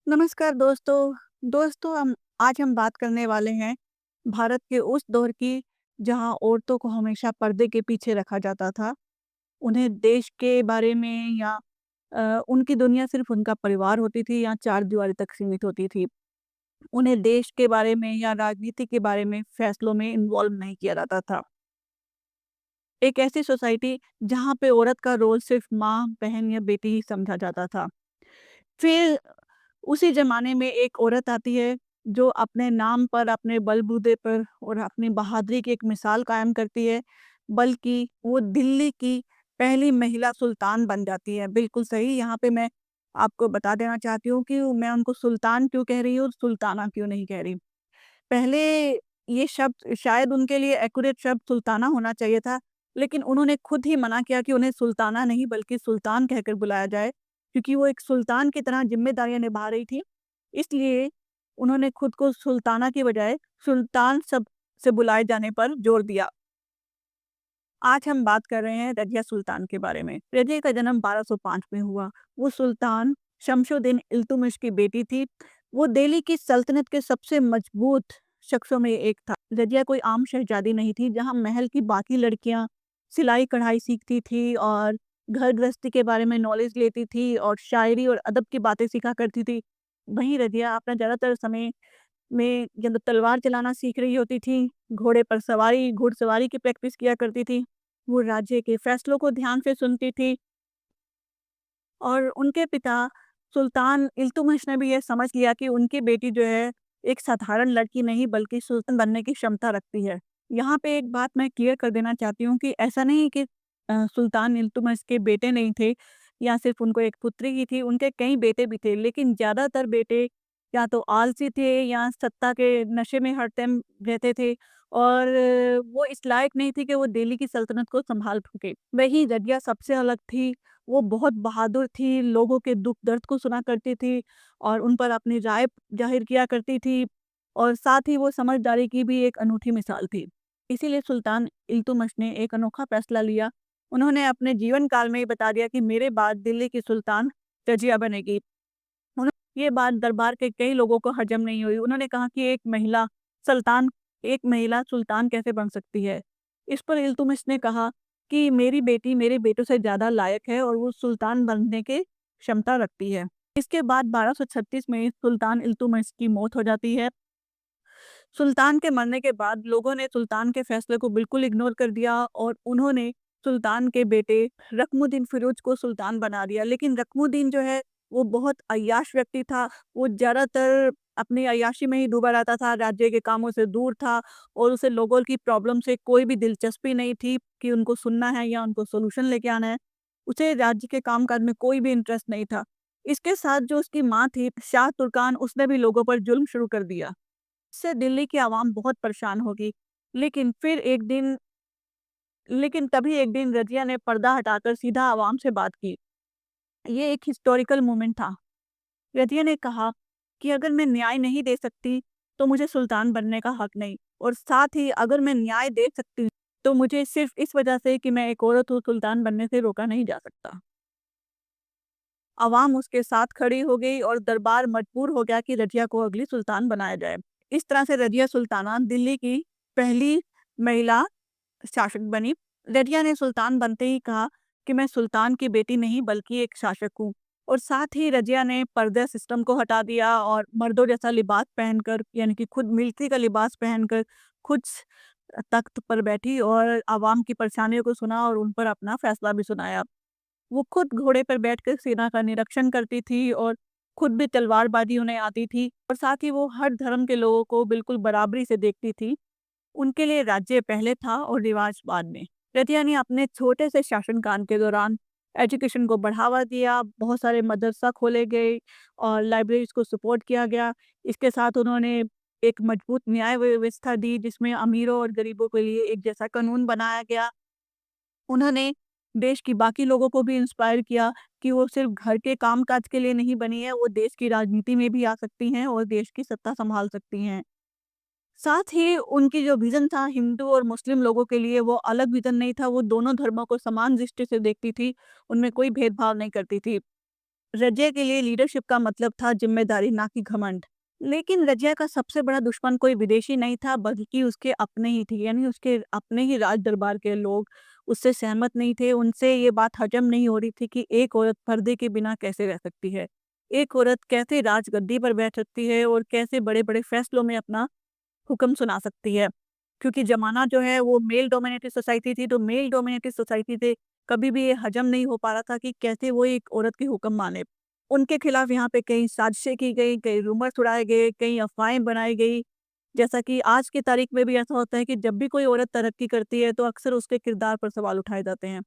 नमस्कार दोस्तों। हम आज बात करने वाले हैं भारत के उस दौर की जहां औरतों को हमेशा पर्दे के पीछे रखा जाता था। उन्हें देश के बारे में या उनकी दुनिया सिर्फ उनका परिवार होती थी या चार दीवारी तक सीमित होती थी। उन्हें देश के बारे में या राजनीति के बारे में फैसलों में इन्वॉल्व नहीं किया जाता था। एक ऐसी सोसाइटी जहाँ पे औरत का रोल सिर्फ माँ, बहन या बेटी ही समझा जाता था। फिर उसी ज़माने में एक औरत आती है जो अपने नाम पर, अपने बलबूते पर और अपनी बहादुरी की एक मिसाल कायम करती है, बल्कि वो दिल्ली की पहली महिला सुल्तान बन जाती है। बिल्कुल सही, यहाँ पे मैं आपको बता देना चाहती हूँ कि मैं उनको सुल्तान क्यों कह रही हूँ और सुल्ताना क्यों नहीं कह रही। पहले ये शब्द शायद उनके लिए एक्यूरेट शब्द सुल्ताना होना चाहिए था, लेकिन उन्होंने खुद ही मना किया कि उन्हें सुल्ताना नहीं बल्कि सुल्तान कहकर बुलाया जाए, क्योंकि वो एक सुल्तान की तरह ज़िम्मेदारियाँ निभा रही थी। इसलिए उन्होंने खुद को सुल्ताना की बजाय सुल्तान शब्द से बुलाए जाने पर जोर दिया। आज हम बात कर रहे हैं रज़िया सुल्तान के बारे में। रज़िया का जन्म 1205 में हुआ। वो सुल्तान शमशुद्दीन इल्तुतमिश की बेटी थी। वो दिल्ली की सल्तनत के सबसे मजबूत शख्सों में एक था। रज़िया कोई आम शहजादी नहीं थी, जहाँ महल की बाकी लड़कियाँ सिलाई-कढ़ाई सीखती थी और घर गृहस्थी के बारे में नॉलेज लेती थी और शायरी और अदब की बातें सीखा करती थी। वहीं रज़िया अपना ज़्यादातर समय में या तो तलवार चलाना सीख रही होती थी, घोड़े पर सवारी घुड़सवारी की प्रैक्टिस किया करती थी। वो राज्य के फैसलों को ध्यान से सुनती थी और उनके पिता सुल्तान इल्तुतमिश ने भी ये समझ लिया कि उनकी बेटी जो है एक साधारण लड़की नहीं बल्कि सुल्तान बनने की क्षमता रखती है। यहाँ पे एक बात मैं क्लियर कर देना चाहती हूँ कि ऐसा नहीं कि सुल्तान इल्तुतमिश के बेटे नहीं थे या सिर्फ उनको एक पुत्री ही थी, उनके कई बेटे भी थे, लेकिन ज़्यादातर बेटे या तो आलसी थे या सत्ता के नशे में हर टाइम रहते थे और वो इस लायक नहीं थी कि वो दिल्ली की सल्तनत को सँभाल सके। वहीं रज़िया सबसे अलग थी। वो बहुत बहादुर थी, लोगों के दुःख दर्द को सुना करती थी और उन पर अपनी राय ज़ाहिर किया करती थी और साथ ही वो समझदारी की भी एक अनूठी मिसाल थी। इसीलिए सुल्तान इल्तुतमिश ने एक अनोखा फैसला लिया। उन्होंने अपने जीवन काल में ही बता दिया कि मेरे बाद दिल्ली की सुल्तान रज़िया बनेगी। ये बात दरबार के कई लोगों को हजम नहीं हुई। उन्होंने कहा कि सल्तान एक महिला सुल्तान कैसे बन सकती है? इस पर इल्तुतमिश ने कहा कि मेरी बेटी मेरे बेटों से ज़्यादा लायक है और वो सुल्तान बनने की क्षमता रखती है। इसके बाद 1236 में सुल्तान इल्तुतमिश की मौत हो जाती है। सुल्तान के मरने के बाद लोगों ने सुल्तान के फैसले को बिल्कुल इग्नोर कर दिया और उन्होंने सुल्तान के बेटे रकमुद्दीन फिरोज को सुल्तान बना दिया। लेकिन रकमुद्दीन जो है वो बहुत अय्याश व्यक्ति था। वो ज़्यादातर अपनी अय्याशी में ही डूबा रहता था, राज्य के कामों से दूर था और उसे लोगों की प्रॉब्लम से कोई भी दिलचस्पी नहीं थी कि उनको सुनना है या उनको सॉल्यूशन लेके आना है। उसे राज्य के कामकाज में कोई भी इंटरेस्ट नहीं था। इसके साथ जो उसकी माँ थी शाह तुर्कान, उसने भी लोगों पर जुल्म शुरू कर दिया। इससे दिल्ली की आवाम बहुत परेशान होगी। लेकिन फिर एक दिन लेकिन तभी एक दिन रज़िया ने पर्दा हटाकर सीधा आवाम से बात की। ये एक हिस्टोरिकल मोमेंट था। रज़िया ने कहा कि अगर मैं न्याय नहीं दे सकती, तो मुझे सुल्तान बनने का हक नहीं और साथ ही अगर मैं न्याय दे सकती हूँ, तो मुझे सिर्फ़ इस वजह से कि मैं एक औरत हूँ, सुल्तान बनने से रोका नहीं जा सकता। अवाम उसके साथ खड़ी हो गई और दरबार मजबूर हो गया कि रज़िया को अगली सुल्तान बनाया जाए। इस तरह से रज़िया सुल्ताना दिल्ली की पहली महिला शासक बनी। रज़िया ने सुल्तान बनते ही कहा कि मैं सुल्तान की बेटी नहीं बल्कि एक शासक हूँ और साथ ही रज़िया ने पर्दा सिस्टम को हटा दिया और मर्दों जैसा लिबास पहनकर यानी कि खुद मिलिट्री का लिबास पहनकर खुद तख्त पर बैठी और आवाम की परेशानियों को सुना और उन पर अपना फैसला भी सुनाया। वो खुद घोड़े पर बैठकर सेना का निरीक्षण करती थी और खुद भी तलवारबाजी उन्हें आती थी और साथ ही वो हर धर्म के लोगों को बिल्कुल बराबरी से देखती थी। उनके लिए राज्य पहले था और रिवाज बाद में। रतिया ने अपने छोटे से शासनकाल के दौरान एजुकेशन को बढ़ावा दिया, बहुत सारे मदरसा खोले गए और लाइब्रेरीज को सपोर्ट किया गया। इसके साथ उन्होंने एक मजबूत न्याय व्यवस्था दी जिसमें अमीरों और गरीबों के लिए एक जैसा कानून बनाया गया। उन्होंने देश की बाकी लोगों को भी इंस्पायर किया कि वो सिर्फ घर के काम-काज के लिए नहीं बनी है, वो देश की राजनीति में भी आ सकती हैं और देश की सत्ता सँभाल सकती हैं। साथ ही उनकी जो विज़न था हिंदू और मुस्लिम लोगों के लिए वो अलग विज़न नहीं था, वो दोनों धर्मों को समान दृष्टि से देखती थी, उनमें कोई भेदभाव नहीं करती थी। रज़िया के लिए लीडरशिप का मतलब था ज़िम्मेदारी, ना कि घमंड। लेकिन रज़िया का सबसे बड़ा दुश्मन कोई विदेशी नहीं था, बल्कि उसके अपने ही थे, यानी उसके अपने ही राज दरबार के लोग उससे सहमत नहीं थे। उनसे ये बात हज़म नहीं हो रही थी कि एक औरत पर्दे के बिना कैसे रह सकती है? एक औरत कैसे राजगद्दी पर बैठ सकती है और कैसे बड़े-बड़े फैसलों में अपना हुक्म सुना सकती है? क्योंकि ज़माना जो है वो मेल डोमिनेटेड सोसाइटी थी, तो मेल डोमिनेटेड सोसाइटी से कभी भी ये हज़म नहीं हो पा रहा था कि कैसे वो एक औरत के हुक्म माने। उनके खिलाफ यहाँ पे कई साजिशें की गई, कई रूमर्स उड़ाए गए, कई अफ़वाहें बनाई गई। जैसा कि आज की तारीख में भी ऐसा होता है कि जब भी कोई औरत तरक्की करती है, तो अक्सर उसके किरदार पर सवाल उठाए जाते हैं।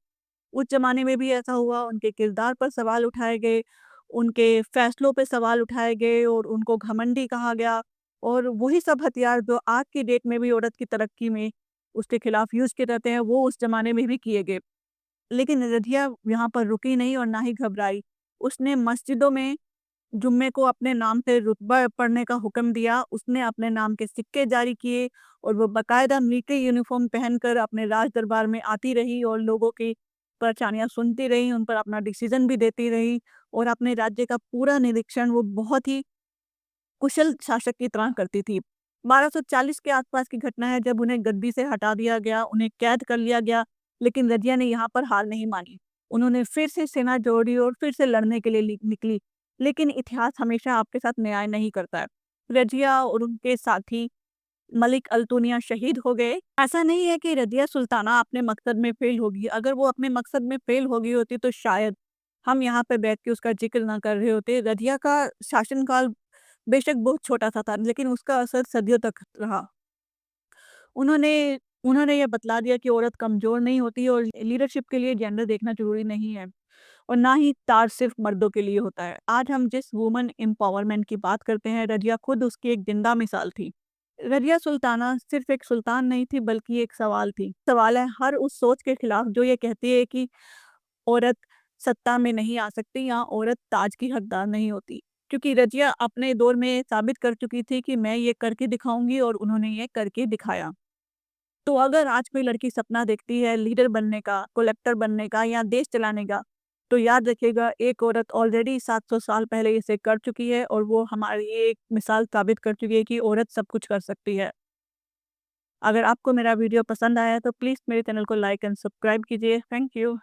उस ज़माने में भी ऐसा हुआ, उनके किरदार पर सवाल उठाए गए, उनके फ़ैसलों पे सवाल उठाए गए और उनको घमंडी कहा गया। और वही सब हथियार जो आज की डेट में भी औरत की तरक्की में उसके खिलाफ यूज़ किए जाते हैं, वो उस ज़माने में भी किए गए। लेकिन रज़िया यहाँ पर रुकी नहीं और ना ही घबराई। उसने मस्जिदों में जुम्मे को अपने नाम से रुतबा पढ़ने का हुक्म दिया, उसने अपने नाम के सिक्के जारी किए और वो बाकायदा मिलिट्री यूनिफ़ॉर्म पहनकर अपने राज दरबार में आती रही और लोगों की परेशानियाँ सुनती रही, उन पर अपना डिसीज़न भी देती रही और अपने राज्य का पूरा निरीक्षण वो बहुत ही कुशल शासक की तरह करती थी। 1240 के आसपास की घटना है जब उन्हें गद्दी से हटा दिया गया, उन्हें कैद कर लिया गया, लेकिन रज़िया ने यहाँ पर हार नहीं मानी। उन्होंने फिर से सेना जोड़ी और फिर से लड़ने के लिए निकली। लेकिन इतिहास हमेशा आपके साथ न्याय नहीं करता है। रज़िया और उनके साथी मलिक अल्तुनिया शहीद हो गए। ऐसा नहीं है कि रज़िया सुल्ताना अपने मकसद में फ़ेल होगी, अगर वो अपने मकसद में फ़ेल हो गई होती तो शायद हम यहाँ पे बैठ के उसका ज़िक्र ना कर रहे होते। रज़िया का शासनकाल बेशक बहुत छोटा-सा था, लेकिन उसका असर सदियों तक रहा। उन्होंने उन्होंने ये बतला दिया कि औरत कमज़ोर नहीं होती और लीडरशिप के लिए जेंडर देखना ज़रूरी नहीं है और ना ही ताज सिर्फ़ मर्दों के लिए होता है। आज हम जिस वुमन एम्पावरमेंट की बात करते हैं, रज़िया खुद उसकी एक ज़िंदा मिसाल थी। रज़िया सुल्ताना सिर्फ़ एक सुल्तान नहीं थी, बल्कि एक सवाल थी। सवाल है हर उस सोच के खिलाफ जो ये कहती है कि औरत सत्ता में नहीं आ सकती या औरत ताज की हकदार नहीं होती। क्योंकि रज़िया अपने दौर में साबित कर चुकी थी कि मैं ये करके दिखाऊँगी और उन्होंने ये करके दिखाया। तो अगर आज कोई लड़की सपना देखती है लीडर बनने का, कलेक्टर बनने का या देश चलाने का, तो याद रखिएगा एक औरत ऑलरेडी 700 साल पहले इसे कर चुकी है और वो हमारी एक मिसाल साबित कर चुकी है कि औरत सब कुछ कर सकती है। अगर आपको मेरा वीडियो पसंद आया तो प्लीज़ मेरे चैनल को लाइक एंड सब्सक्राइब कीजिए। Thank you.